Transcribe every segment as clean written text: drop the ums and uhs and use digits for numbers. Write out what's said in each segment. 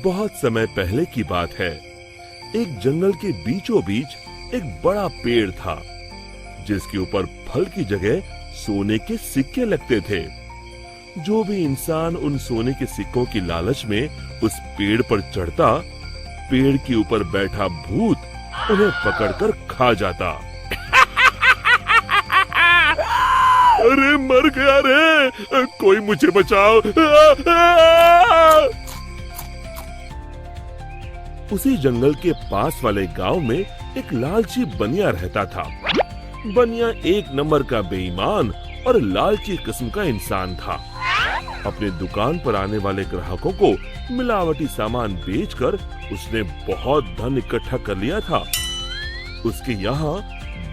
बहुत समय पहले की बात है। एक जंगल के बीचों बीच एक बड़ा पेड़ था, जिसके ऊपर फल की जगह सोने के सिक्के लगते थे। जो भी इंसान उन सोने के सिक्कों की लालच में उस पेड़ पर चढ़ता, पेड़ के ऊपर बैठा भूत उन्हें पकड़कर खा जाता। अरे मर गया रे, कोई मुझे बचाओ। उसी जंगल के पास वाले गांव में एक लालची बनिया रहता था। बनिया एक नंबर का बेईमान और लालची किस्म का इंसान था। अपने दुकान पर आने वाले ग्राहकों को मिलावटी सामान बेचकर उसने बहुत धन इकट्ठा कर लिया था। उसके यहाँ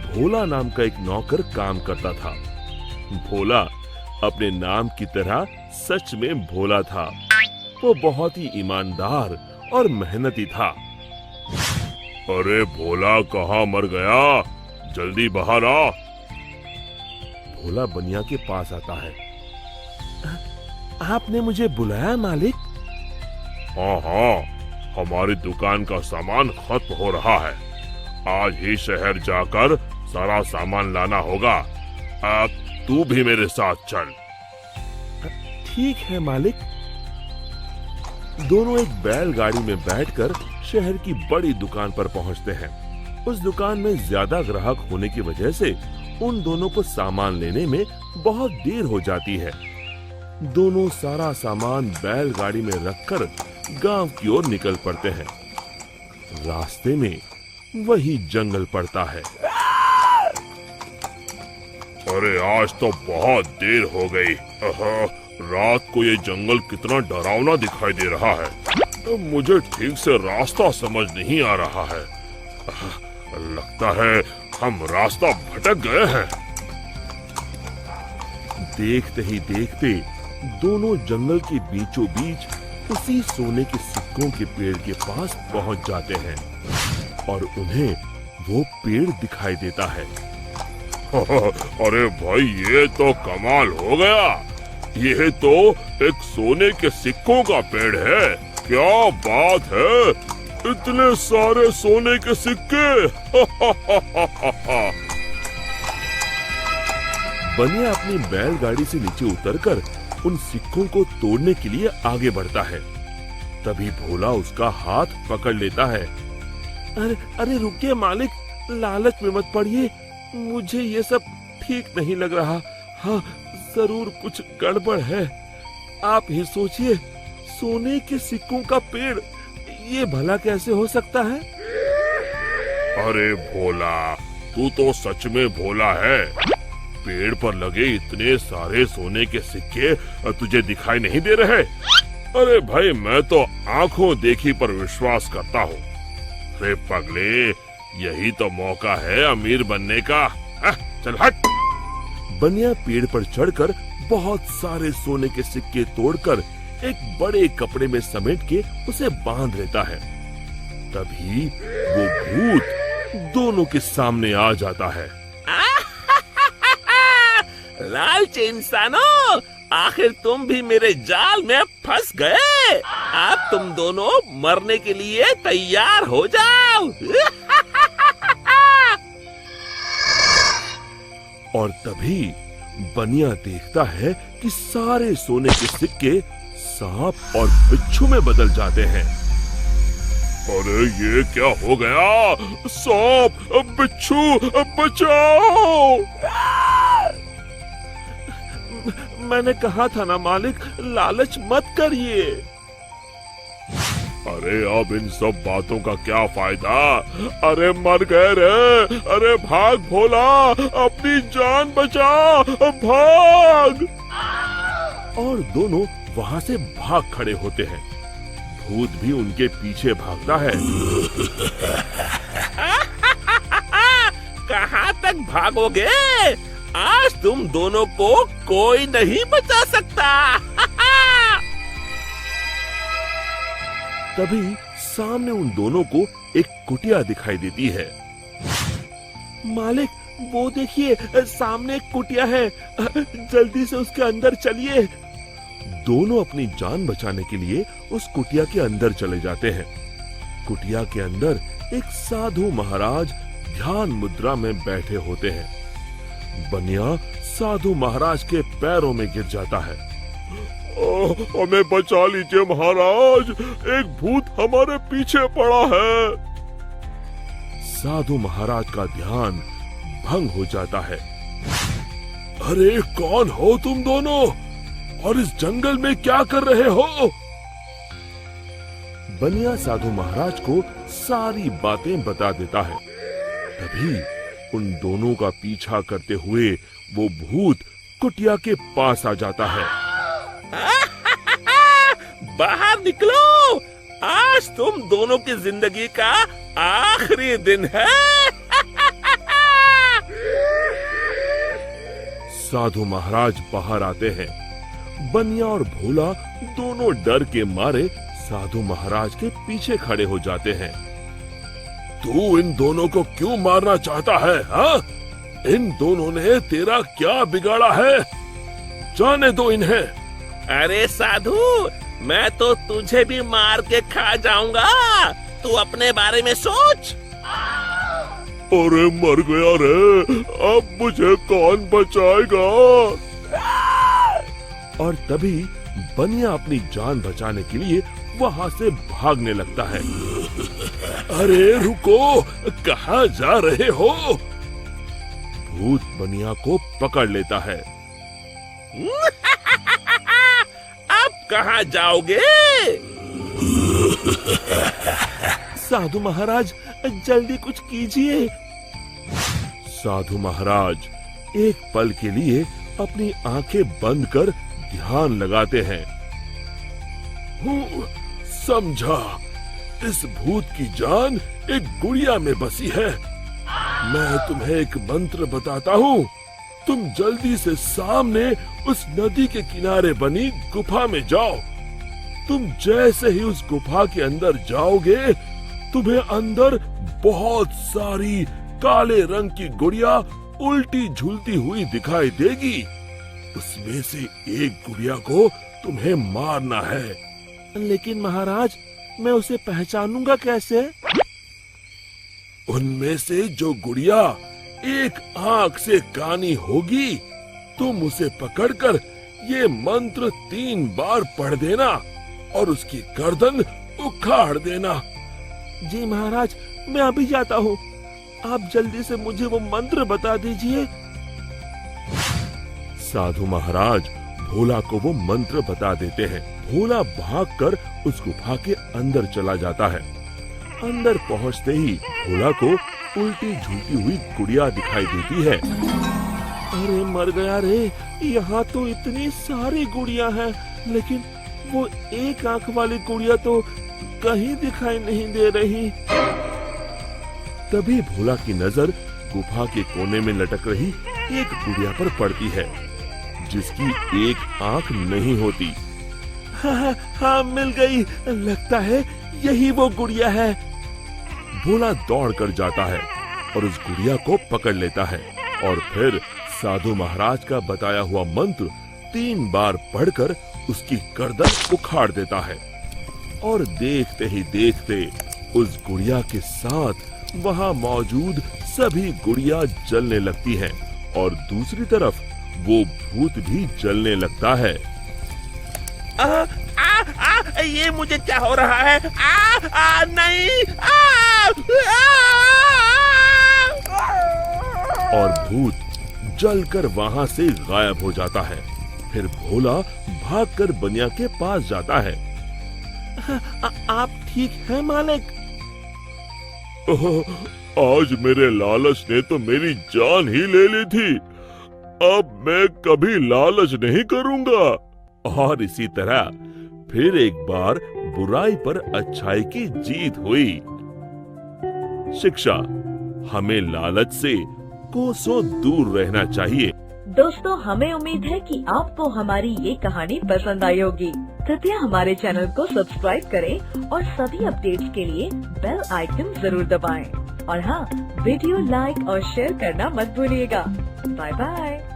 भोला नाम का एक नौकर काम करता था। भोला अपने नाम की तरह सच में भोला था। वो बहुत ही ईमानदार और मेहनती था। अरे भोला कहाँ मर गया, जल्दी बाहर आ। भोला बनिया के पास आता है। आपने मुझे बुलाया मालिक? हाँ हाँ, हमारी दुकान का सामान खत्म हो रहा है। आज ही शहर जाकर सारा सामान लाना होगा। अब तू भी मेरे साथ चल। ठीक है मालिक। दोनों एक बैलगाड़ी में बैठकर शहर की बड़ी दुकान पर पहुंचते हैं। उस दुकान में ज्यादा ग्राहक होने की वजह से उन दोनों को सामान लेने में बहुत देर हो जाती है। दोनों सारा सामान बैलगाड़ी में रखकर गांव की ओर निकल पड़ते हैं। रास्ते में वही जंगल पड़ता है। अरे आज तो बहुत देर हो गई। रात को ये जंगल कितना डरावना दिखाई दे रहा है। मुझे ठीक से रास्ता समझ नहीं आ रहा है। लगता है हम रास्ता भटक गए हैं। देखते ही देखते दोनों जंगल के बीचों बीच उसी सोने के सिक्कों के पेड़ के पास पहुंच जाते हैं और उन्हें वो पेड़ दिखाई देता है। अरे भाई, ये तो कमाल हो गया। ये तो एक सोने के सिक्कों का पेड़ है। क्या बात है, इतने सारे सोने के सिक्के। बनिया अपनी बैलगाड़ी से नीचे उतरकर उन सिक्कों को तोड़ने के लिए आगे बढ़ता है। तभी भोला उसका हाथ पकड़ लेता है। अरे रुकिए मालिक, लालच में मत पड़िए। मुझे ये सब ठीक नहीं लग रहा। हाँ, जरूर कुछ गड़बड़ है। आप ही सोचिए, सोने के सिक्कों का पेड़, ये भला कैसे हो सकता है? अरे भोला, तू तो सच में भोला है। पेड़ पर लगे इतने सारे सोने के सिक्के तुझे दिखाई नहीं दे रहे? अरे भाई, मैं तो आंखों देखी पर विश्वास करता हूँ। अरे पगले, यही तो मौका है अमीर बनने का। चल हट। बनिया पेड़ पर चढ़कर बहुत सारे सोने के सिक्के तोड़कर एक बड़े कपड़े में समेट के उसे बांध लेता है। तभी वो भूत दोनों के सामने आ जाता है। लालची इंसानों, आखिर तुम भी मेरे जाल में फंस गए। अब तुम दोनों मरने के लिए तैयार हो जाओ। और तभी बनिया देखता है कि सारे सोने के सिक्के सांप और बिच्छू में बदल जाते हैं। अरे ये क्या हो गया? सांप, बिच्छू, बचाओ! मैंने कहा था ना मालिक, लालच मत करिए। अरे अब इन सब बातों का क्या फायदा? अरे मर गए रे। अरे भाग भोला, अपनी जान बचा, भाग। और दोनों वहाँ से भाग खड़े होते हैं। भूत भी उनके पीछे भागता है। कहाँ तक भागोगे? आज तुम दोनों को कोई नहीं बचा सकता। तभी सामने उन दोनों को एक कुटिया दिखाई देती है। मालिक, वो देखिए, सामने एक कुटिया है। जल्दी से उसके अंदर चलिए। दोनों अपनी जान बचाने के लिए उस कुटिया के अंदर चले जाते हैं। कुटिया के अंदर एक साधु महाराज ध्यान मुद्रा में बैठे होते हैं। बनिया साधु महाराज के पैरों में गिर जाता है। हमें बचा लीजिए महाराज, एक भूत हमारे पीछे पड़ा है। साधु महाराज का ध्यान भंग हो जाता है। अरे कौन हो तुम दोनों और इस जंगल में क्या कर रहे हो? बनिया साधु महाराज को सारी बातें बता देता है। तभी उन दोनों का पीछा करते हुए वो भूत कुटिया के पास आ जाता है। बाहर निकलो, आज तुम दोनों की जिंदगी का आखिरी दिन है। साधु महाराज बाहर आते हैं। बनिया और भोला दोनों डर के मारे साधु महाराज के पीछे खड़े हो जाते हैं। तू इन दोनों को क्यों मारना चाहता है? हाँ? इन दोनों ने तेरा क्या बिगाड़ा है? जाने दो इन्हें। अरे साधु, मैं तो तुझे भी मार के खा जाऊंगा, तू अपने बारे में सोच। अरे मर गया रे, अब मुझे कौन बचाएगा? और तभी बनिया अपनी जान बचाने के लिए वहाँ से भागने लगता है। अरे रुको, कहाँ जा रहे हो? भूत बनिया को पकड़ लेता है। अब कहाँ जाओगे? साधु महाराज, जल्दी कुछ कीजिए। साधु महाराज एक पल के लिए अपनी आंखें बंद कर ध्यान लगाते हैं। समझा, इस भूत की जान एक गुड़िया में बसी है। मैं तुम्हें एक मंत्र बताता हूँ। तुम जल्दी से सामने उस नदी के किनारे बनी गुफा में जाओ। तुम जैसे ही उस गुफा के अंदर जाओगे, तुम्हें अंदर बहुत सारी काले रंग की गुड़िया उल्टी झूलती हुई दिखाई देगी। उसमें से एक गुड़िया को तुम्हें मारना है। लेकिन महाराज, मैं उसे पहचानूंगा कैसे? उनमें से जो गुड़िया एक आंख से कानी होगी, तुम उसे पकड़कर ये मंत्र 3 बार पढ़ देना और उसकी गर्दन उखाड़ देना। जी महाराज, मैं अभी जाता हूँ। आप जल्दी से मुझे वो मंत्र बता दीजिए। साधु महाराज भोला को वो मंत्र बता देते हैं। भोला भागकर उस गुफा के अंदर चला जाता है। अंदर पहुंचते ही भोला को उल्टी झूलती हुई गुड़िया दिखाई देती है। अरे मर गया रे, यहाँ तो इतनी सारी गुड़िया हैं, लेकिन वो एक आंख वाली गुड़िया तो कहीं दिखाई नहीं दे रही। तभी भोला की नजर गुफा के कोने में लटक रही एक गुड़िया पर पड़ती है, जिसकी एक आंख नहीं होती। हाँ, मिल गई। लगता है यही वो गुड़िया है। भोला दौड़ कर जाता है और उस गुड़िया को पकड़ लेता है और फिर साधु महाराज का बताया हुआ मंत्र 3 बार पढ़कर उसकी गर्दन उखाड़ देता है। और देखते ही देखते उस गुड़िया के साथ वहाँ मौजूद सभी गुड़िया जलने लगती हैं और दूसरी तरफ वो भूत भी जलने लगता है। ये मुझे क्या हो रहा है? नहीं! और भूत जलकर वहाँ से गायब हो जाता है। फिर भोला भागकर बनिया के पास जाता है। आप ठीक हैं मालिक? आज मेरे लालच ने तो मेरी जान ही ले ली थी। अब मैं कभी लालच नहीं करूंगा। और इसी तरह फिर एक बार बुराई पर अच्छाई की जीत हुई। शिक्षा, हमें लालच से कोसों दूर रहना चाहिए। दोस्तों, हमें उम्मीद है कि आपको हमारी ये कहानी पसंद आई होगी। कृपया हमारे चैनल को सब्सक्राइब करें और सभी अपडेट्स के लिए बेल आइकन जरूर दबाएं। और हाँ, वीडियो लाइक और शेयर करना मत भूलिएगा। Bye bye.